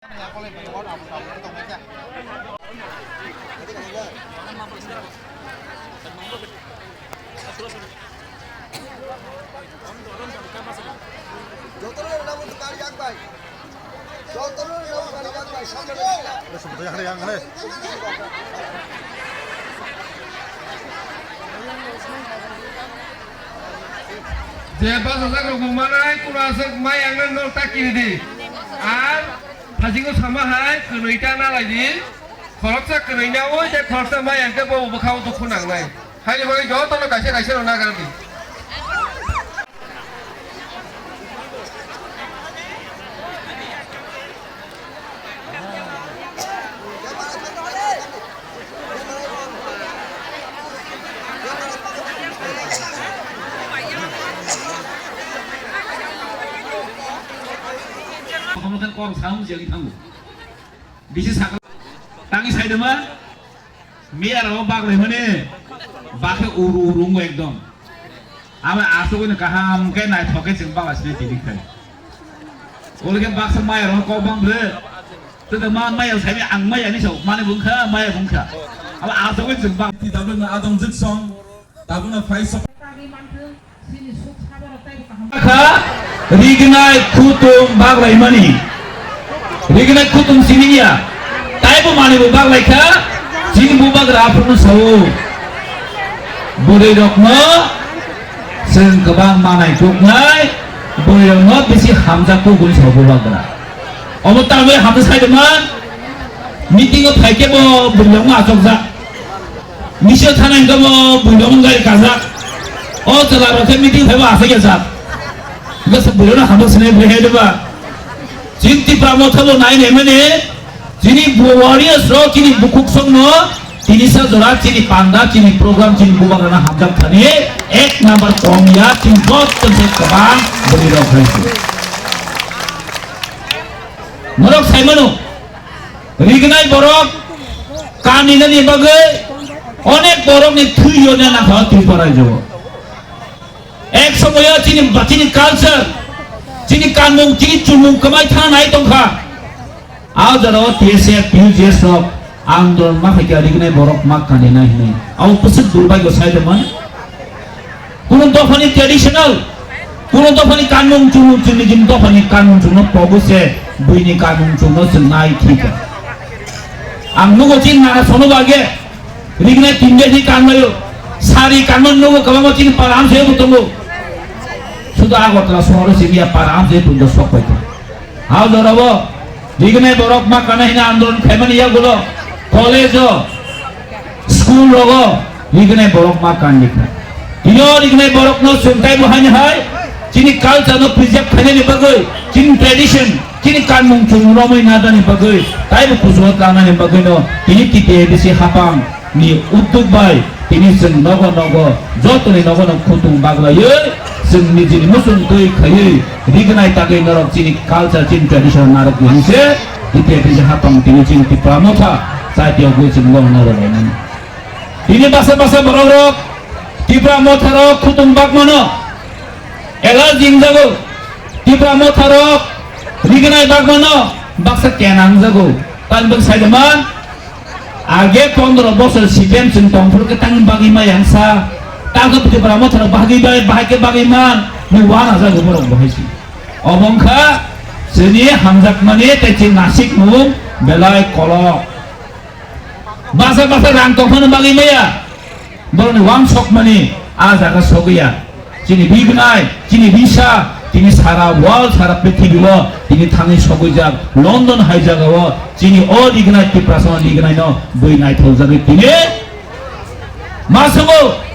Siapa sasak rumah mana? Kurasa mai yang nol tak kiri di. Ar, hasilnya sama hai, kenuitan lagi. Kalau saya kenuinya, oh jadi kalau saya mai yang ke bawah bekau tu kunang lai. Hai boleh jauh tu nak kasih orang nak kerja. Kemudian korang sahung jadi tangguh. Bisa sakit. Tangi saya demam. Miar orang bak leh mana? Baknya urung ekdom. Ama asuk ini kaham ke naik thoket jembang asli tidik kan. Oleh kan bak semai orang kau bang ber. Tetapi mai yang saya ang mai ini so mana bungka mai bungka. Ama asuk ini jembang. Tidak pernah adong jiksong. Tak pernah faisal. Rignai kutum baglai mani, rignai kutum sininya, tapi pemani bubag laika, sini bubag rapun sawo, boleh dokno, sengkebang manai kugnai, boleh dokno besi hamzah kugun sawo bubag lah. Omot tahu hamzah saya teman, meeting apa ke bo boleh dokno asok zak, misal tanah ke bo boleh dokno gari kazak, oh celah roket meeting apa asok ya zak. Gak sebelumnya hamil senai berhebat ba, cinti pramothalo naik emane, cini warriors ro cini bukuk songno, cini sajorat cini panda cini program cini bukan karena hamzah tani, ek number komia cini bot konsep kebang beri ro kaisu. Merok saya mano, rignai borok, kanina ni bagai, onek borok ni tuyulnya nak hal tipurai jo. Ek semua cini culture, cini kanmung, cini cumung kemai tanah naik tongkah. Aw jaro TSF, PUJS rok, angdol mak hikari kene borok mak kanina ini. Aw peset durbai go saya teman. Kurun tofani traditional, kurun tofani kanmung cumung cini jin tofani kanmung cumung poguse, buini kanmung cumung senai kita. Ang nugo cini nara sono bage, rigne tinggal di kanmayo, sari kanmung nugo kamu cini param saya betul. Sudah aku telah suara sini ya para amde pun dosok itu. Hal dorabo, dikenai borok makan ini andon kemen ya gulo, college, school logo, dikenai borok makan dikenai. Iyo dikenai borok no suntai buahnya hai, cini culture no preserve kene ni bagai, cini tradition, cini kan mungkin ramai nada ni bagai, tapi kusuat lana ni bagai no, ini kita edisi hapang ni utuk bay, ini sen nogo, joto ni nogo kutung bagla ye. Seni jini musun tui kayu, rignai tagai narok cini culture cini tradition narok yang se, kita bisa hapang tini cini ti pramotha, saat dia gue cini ngom narok ini. Ini bahasa borok, ti pramotha rok kutung bag mana, elah jing jago, ti pramotha rok, rignai bag mana, bahasa kenang jago, tan bang saya teman, age 15 bosor sidem centong pur ketang bagi mayang sa. Takut di pramoth terus bagaimana nuwana saja borong bahisi. Omongka seni hamzak mani tecin nasik mung belai kolok. Bahasa rangkong mana bagaimana? Borong wang sok mani aja ke sogia. Cini bignai, cini bisa, cini sara wall sara peti bilo, cini tangi sogia London hajaga cini all dignai ti prasama dignai no boy night hozari cini masuk.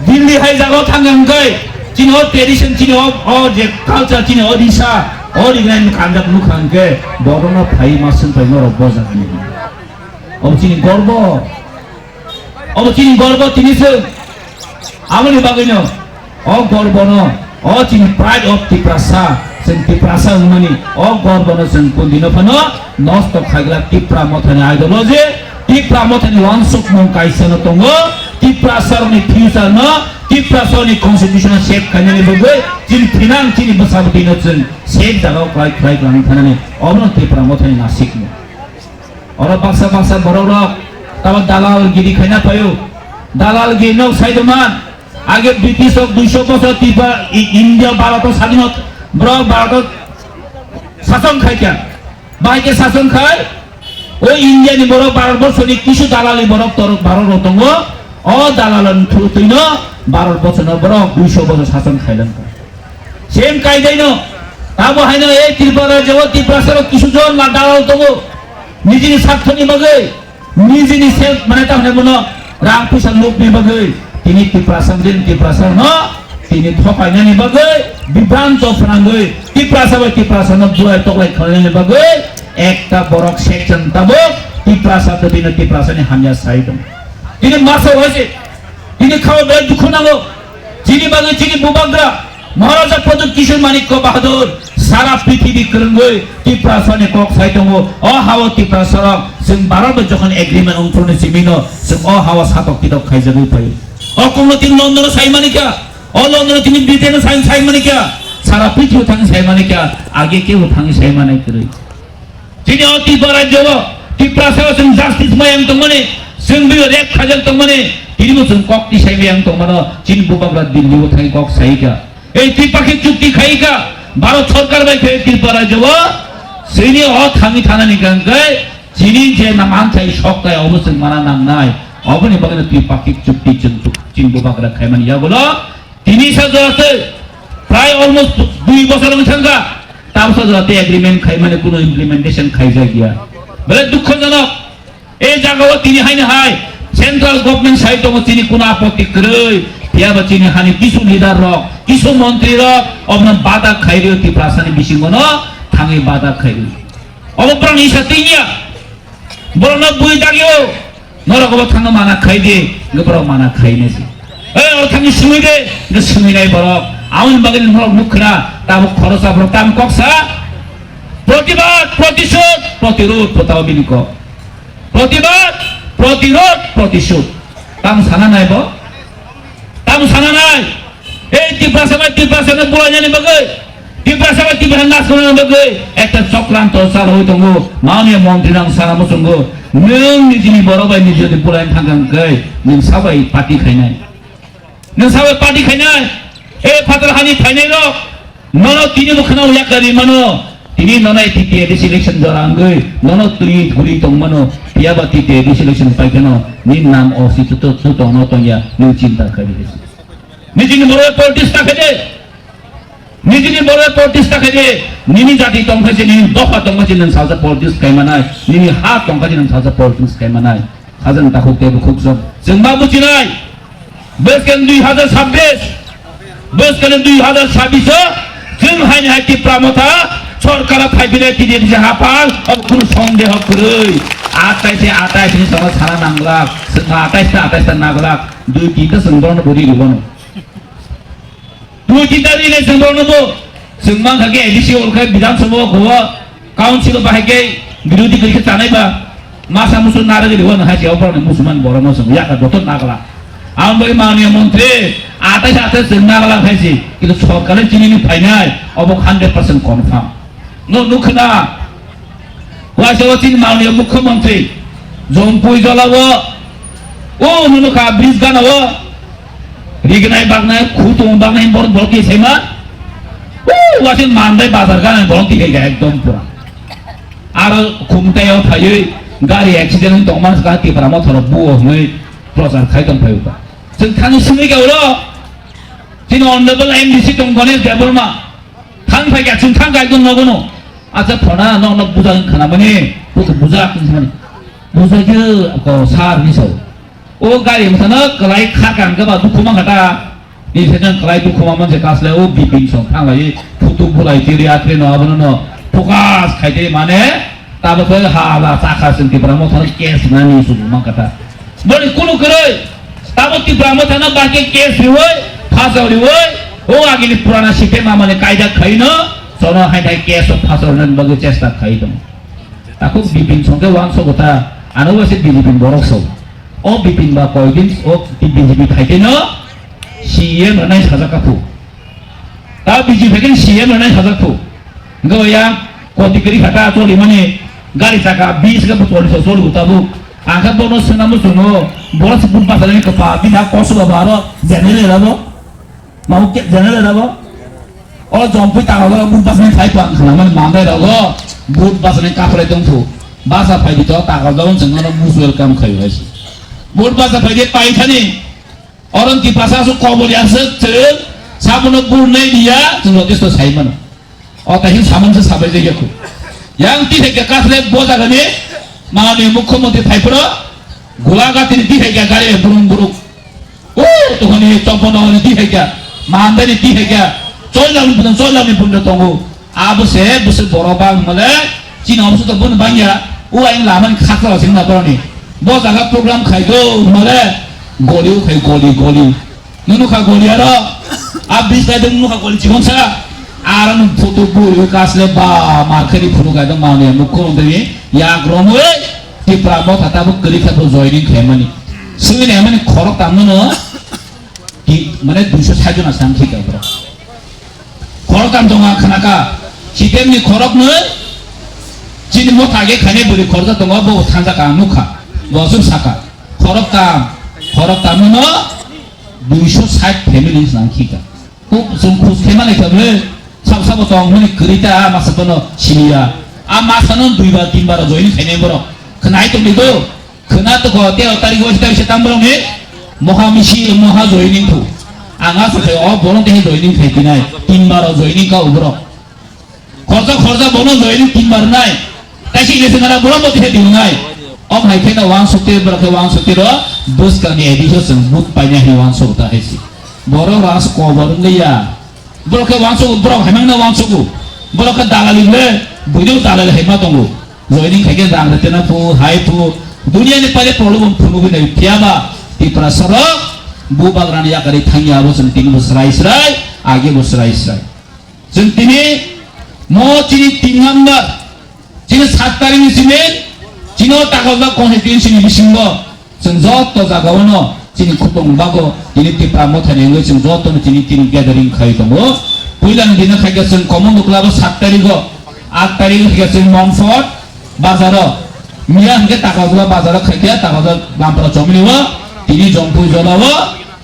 Delhi hai jago tanggang kai, cini tradition cini je culture cini Odisha, dengan kandak nukan ke, borona pai masun pai noro bosan ini. Cini gorbo, cini gorbo cini se, amali bagainya, gorbo no, cini pride of Tiprasa, sen Tiprasa umani, gorbo no sen kundino pano, nostok hagla Tipra motani ideologi, Tipra motani wansuk mong kaisa no tongo. Tiprasar ni future no टिप्रासनि constitution safe खायनानै बगै जिन थिनां जिनि बसाबदिनो जों safe जागाव cry खालामनानै थानानै अबनो टिप्रा मथाय नासिकनो अर बाक्सा बररक ताबा दालाल गिरि खायना पायो दालाल गिरिनो साइदमान आगे ब्रिटिश 200 বছর টিপা ইন্ডিয়া ভারত স্বাধীন ব্রক ভারত শাসন খাইকা বাইকে শাসন খায় ওই ইন্ডিয়ানি বড় ভারতবর্ষনি কিছু দালালি বড় তর ভারত দङ অ দালাलन থুতৈন ভারত বছর বড় 200 বছর শাসন খাইলেন সেম কায়দাইনো তাবো হাইনো এই ত্রিপুরা জব ত্রিপুরাসর কিছু জন না দালাল দङ নিজেনি স্বার্থনি বগৈ নিজেনি সেলফ মানে তাহলে মনো রাং পয়সা লোভनि বগৈ তিনি ত্রিপুরাসন তিনি थकायनायनि बगै बिभ्रान्त फोनांगै ত্রিপুরাসন बुलाय तकलाय खालायनायनि बगै একটা বড়ক সেকশন তাবো ত্রিপুরাসনি হামিয়া সাইদম তিনি মাসে হয়েছে তিনি খাওয়া বেড়ে দুঃখ নাগো যিনি বাগৈ যিনি বুবাগ্রা মহারাজা প্রদীপ কিশোর মানিক্য বাহাদুর সারা পৃথিবী করঙ্গৈ ত্রিপুরাসনি কক সাইদম অ হাওয়া ত্রিপুরাসরক जों भारत যখন এগ্রিমেন্ট অংশনে সিমিনো जों অ হাওয়া সাতক কিতক খাইজাগৈ পাই অকমনো তিনি লন্ডন সাইমানিকা অ লন্ডন তিনি ব্রিটেন সাইমানিকা সারা পৃথিবী থাকি সাইমানিকা আগে কেউ থাকি সাইমানাই করে যিনি ত্রিপুরা রাজ্য ত্রিপুরাসর जों জাস্টিস মায়াং দङने जों बियो रेप खाजल दङने তিনি जों ककनि साइमायां दङनो যিনি बुबाग्रा दिल्लीआव थाङि कक साइका এই ত্রিপাক্ষিক চুক্তি খাইকা ভারত সরকার বাই ত্রিপুরা রাজ্য যিনি অ থাङि थानानै गांगै যিনি যে নামানথাই সকায় অবশ্যই মানা নাংনাই অবনি বাগনে ত্রিপাক্ষিক চুক্তি চীন বুবাগ্রা খাইমানি যাগুলো তিনি সাজাতে প্রায় অলমোস্ট 2 বছর থাকা তাও সাজাতে এগ্রিমেন্ট খাইমানে কোনো ইমপ্লিমেন্টেশন খাইজা গিয়া বলে দুঃখজনক এই জায়গাও তিনি হাইনে হাই সেন্ট্রাল গভর্নমেন্ট সাইড তিনি কোনো আপত্তি করে ইয়াবা তিনি হানি কিছু লিডার রক কিছু মন্ত্রী রক অবনা বাধা খাইরিও ত্রিপুরাসনি বিসিংগনো থাঙি বাধা খাইরি অবপ্রাণ ইসাতিনিয়া বরনা বুই দাগিও নরকব থাঙ মানা খাইদে গবর মানা খাইনেছি এ ও থাঙি সুমিদে সুমিনাই বরক আউন বাগিন নরক মুখরা তাব খরচা বরক তাম কক্সা প্রতিবাদ প্রতিশোধ প্রতিরোধ প্রতাও বিনিক প্রতিবাদ প্রতিরোধ প্রতিশোধ তাম সানা নাইব তাম সানা নাই এই ত্রিপুরাসনে বুলাইনানি বগৈ ত্রিপুরাসনে ত্রিপুরা নাচ করানি বগৈ একটা চক্রান্ত চাল হই দङ মাননীয় মন্ত্রী নাং সানা মসঙ্গ नों निजिनि बर' बाय निजि बुलायनो थांगांखै नों साबाय पार्टी खायनाय ए फादर हानि फायनाय र ननो तिनि बखना उयाकारि मानो तिनि ननाय तिति इलेक्शन जरांगै ननो तुइ घुरि दं मानो पियाबा तिति इलेक्शन पाइगनो नि नाम असित तो तो न तया नों चिंता करि निजिनि बर' पलिटिक्स थाखाय निजिनि बर' पलिटिक्स थाखाय निनि जाति दंखायसे निनि दफा दंखायसे नों साजा पलिटिक्स खायमानाय निनि हा दंखायसे नों साजा पलिटिक्स खायमानाय हाजों ताखौ तेबो खुबजों जों मा बुजिनाय बोसोर 2026 बोसोर 2026 जों हायनो हाय ত্রিপুরা সরকার ফাইবিলে তিদি যে হাপাল अब কোনো সন্দেহ করে 28 नि समा सारा नांगला जोंहा 28 नागला दुइ तिनटा जोंबरनो बोरि गबनो दुइ तिनटा रिले जोंबरनो जों मा खागे एडिसि ओरखाय विधानसभा गवा काउन्सिल बाहायगे विरोधी करिके जानायबा मासा मुसु नारगे दिवन हासियाव बरनो मुसलमान बरनो जों याका दत नागला आं बै माननीय मन्त्री 28 जों नागला खायसि किन्तु सरकारे जिनि फाइनाय अब 100% कनफार्म नुखना वासवचिन माननीय मुख्यमंत्री जंपुई जलावो ओ नुनुखा ब्रिज गानावो रिगनाय बागनाय खुतुं बागनाय बर बलकी सेमा ओ वासिन मानदाय बाजार गानाय बलकी गाय एकदम पुरा आरो खुमतायाव थायै गारि एक्सिडेन्ट दंमान का तिफ्रामा थर बुओ नै प्रचार खायदं फायबा जों थानि सुनै गावरो जिन अनरेबल एमडीसी दं गणेश देवबर्मा थां फायगा जों थां गायदं नगनो आजा फना न बुजा खानामाने बुजा बुजा खानामाने बुजायो को सार निसौ ओ गारि मथाना कलाय खागां गबा दुखुमा घटा नि सेजन कलाय दुखुमा मनसे कासले ओ बिपिन सं थांलाय फुटु बुलाय तिरि आत्रे न आबनो न फोकास खायदे माने ताबो हाला साखा सिंति ब्रह्म थाना केस नानि सुमा घटा बडि कुनु करे ताबो ति ब्रह्म थाना बाके केस होय फासावली होय ओ आगिनि पुराना सिटे मामाने कायदा खैन सोनो हाइथाय केस फासरन बगु चेष्टा खाइदं ताकु बिपिन संगे वांसो गता आनो वासे बिपिन बरकसौ ओ बिपिन बा कयदिन ओ बिजेपि खाइते न CM होनाय साजाकाफु दा BJP CM होनाय साजाफु गया कोटिकरी खाता चोरी माने गाड़ी चाका 20 का चोरी चोरी उताबु आखा बोनो सनामु सुनो बोस बुन पासले कपा बिना कोसु बारो जनले रबो माउ के जनले रबो और जम्पु तागो बुन पासले थाइ पां खालामन मांदे रगो बुन पासले काफले दंथु बासा फाइदि त तागो जन जोंनो मुस वेलकाम खाइबासि बुन पासा फाइदि पाइथानि अरन कि पासासु कबलियासो थ साबनो बुननै दिया जोंनो त्यस्तो छैन अ ताहि सामनसो साबै जायगाखौ yang tidak kasle boza gani माननीय मुख्यमंत्री थाइफोर गुलागातिनि दिहायगा गारि बुरुं ओ तखनि चम्पनानि दिहायगा मानदानि दिहायगा चयलामनि बुंनो दङ आबसे बुसे बरबा मले चिनावसो त बुन बांया उ आइन लामन खाखला सिंना बरनि बोजागा प्रोग्राम खाइदो मले गलिउ खाइ गलि नुनुखा गलियार आ बिस्तायदों नुखा गलि जिबनसा आराम फोटो बुरु कासले बा मार्केटि फुनु गायदों माननीय मुख्यमंत्री या ग्रमवे टिप्रा मथाताबो गरिखाखौ जयनिं खायमानि सिंनि माने खरक तामनो कि माने 260 जना सांखि गाब्र खरक ताम दङ खानाका सिटेमनि खरकनो जिनि मथागे खाने बुरि खरजा दङ बो थांजा का नुखा बसुर साका खरक तामनो 260 फेमिलि सांखि का खूब जों खुस खेमाने खाबले साबसाबो दं माने गरिता मासबनो सिनिया आ मासानो 2 बार 3 बार जयनिं खायने बर खोनाय तो बेखौ खोना तो गते तारिख वस्ता सेप्टेम्बरनि महामिसि महा जयनिं खौ आंहा सखे अ बरं देह जयनिं खायदिनाय 3 बार जयनिं का उब्र खरजा बनो जयनिं 3 बार नाय तासि लेसनारा बरं मते दिनाय अ भाइखेना वान सप्ते बरखे वान सप्ते र बस कानि एडिसन बुक पाइने हे वान सप्ता हेसि बर रास कबर गैया बरखे वान सप्ते बर हायमांना वान सप्ते बरखे दालालिले बुजौ दालाल हेमा दंगो जयनिं खायगे जांगतेना फु हाय फु दुनिया ने पहले प्रॉब्लम फुनु बिने पियाबा तिप्रा सरक बुबाग्रानि याकरि थांगियाबो जों तिनि बोसराय आगे बोसराय जों तिनि मो चिनि 3 नम्बर चिनि 7 तारिखनि सिमे चिनो तागोबा कन्स्टिट्युएन्सिनि बिसिंगो जों जत जागावनो चिनि खुतंग बागो तिनि तिप्रा मथानि जों जतनो चिनि तिनि गैदारिं खाय दङ पहिलानि दिना खायगे जों कमन दुक्लाबो 7 तारिखो 8 तारिख खायगे जों मनफट बाजाराव मिया हंगे ताकाजुला बाजाराव खायगे ताकाजुला लामफ्रा जमलिवा तिनि जम्पु जलाव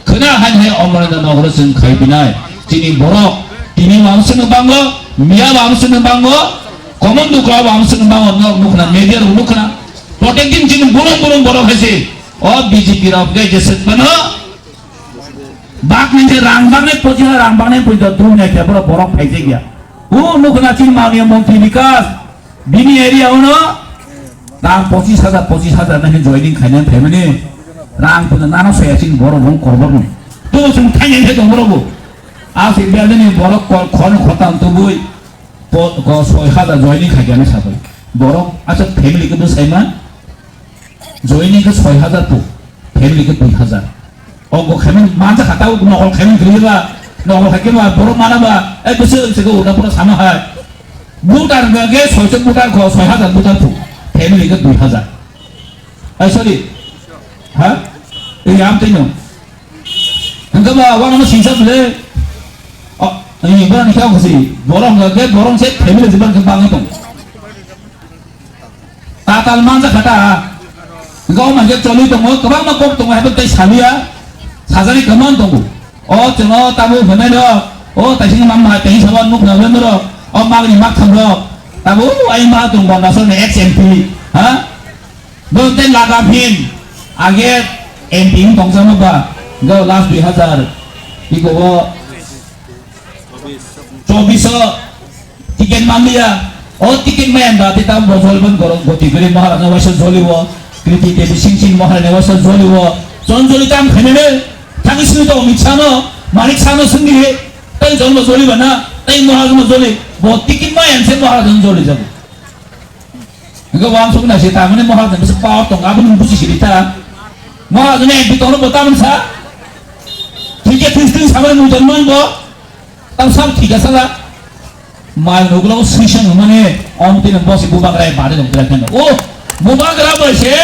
खोना हाय अमरेन्द्र नगर जों खायबिनाय तिनि बरक तिनि मानसनो बांगो मिया मानसनो बांगो कमन दुक्ला मानसनो Bango नुखना media नुखना प्रटेक्टिंग Jin बुरं Barak हायसे a BJP Rao गे जेसेबनो बागनि रांबांने पजिना रांबांने पजिना दुने केबरा बरक फायजे गया उ नुखना चिन माननीय मंत्री विकास बिनि एरियावनो रां 25,000 नानि जयनिं खायनाय फेमिलि रां फुना नाना सयासिन बरबं करबं तो जों थायनाय दं बरबो आसे बेलनि बरक खन खतान तो बुइ ग 6,000 जयनिं खायगाने साबै बरक आसा फेमिलि को सायमा जयनिं को 6,000 पु फेमिलि को 2,000 अगो खायमन मानजा खाताव नगल खायमन गलिबा नगल खायकेबा बरक मानाबा ए गोसो सेगो उदापुरा सानो हाय बुटार गे 600 बुटार को 6,000 बुटार फु फेमिलि को 2,000 आई सॉरी हा ए याम तैनो हंगबा वांगनो सिंसाबले अ नि बरन खाव खसि बरं गे बरं से फेमिलि जिबान के बांगै दं ताताल मानजा खाटा गाव मागे चलि दङ गोबां मा कम दङ हेबे तै सालिया साजानि कमान दङ अ जोंनो ताबो होनाय न अ तासिनि मामा तै साबा नुख नगन र अ मागनि माग थांरो ताबो आई मा दङ बनासने एक्स एमपी हा बोते लागा फिन आगे एमपी दंजामबा गौ लास्ट 2000 इको 24 टिकेट मांगिया अ टिकेट मायन दा ते ताम बजलबन गरम गति गरि महाराजा वैसे जलिवो कृति देवी सिंह महाराजा वैसे जलिवो जनजलि ताम खनेले थांगिसु तो मिछानो मालिक सानो संगी तै जन्म जलिबना तै महाराजा जलि बो टिकेट मायन से महाराजा जलि जाबो गो वाम सुना से तामने महाराजा बस पाव तो गाबन बुझि सिरिता महाराजा ने बितोनो बतामन सा ठीक है फिर सामने मुजरमान बो तब सब ठीक है सला माय नोगलो सिशन माने अमतिन बस बुबाग्राय बारे दं ट्रेन ओ बुबाग्रा बसे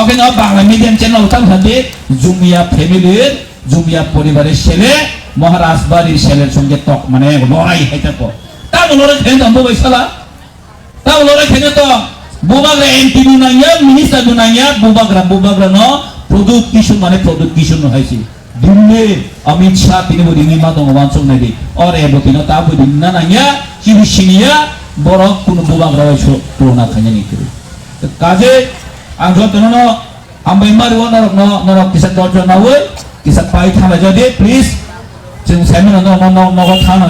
ओके ना बांग्ला मीडियम चैनल ताम हदे जुमिया फैमिली জুমিয়া পরিবারের ছেলে মহারাজ বাড়ির ছেলের সঙ্গে মানে লড়াই হয়ে থাকো তাও লড়াই খেয়ে তো বই সালা তাও লড়াই খেয়ে তো বুবাগ্রা এমপি নুনাইয়া মিনিস্টার নুনাইয়া বুবাগ্রা ন প্রদূত কিশোর হয়েছে দিল্লি অমিত শাহ তিনি বলি নিমা দङ वानसं नायदि और एबो तिनो ता बदि ना नाया चिबिसिनिया बरक कुन बुबाग्रा वाइसो तुलना खायनि किरु काजे आं जतनो आमबाय मारि न किसा दर्ज नावै किसा पाइ थामा जदि प्लिज जों साइमन न थाना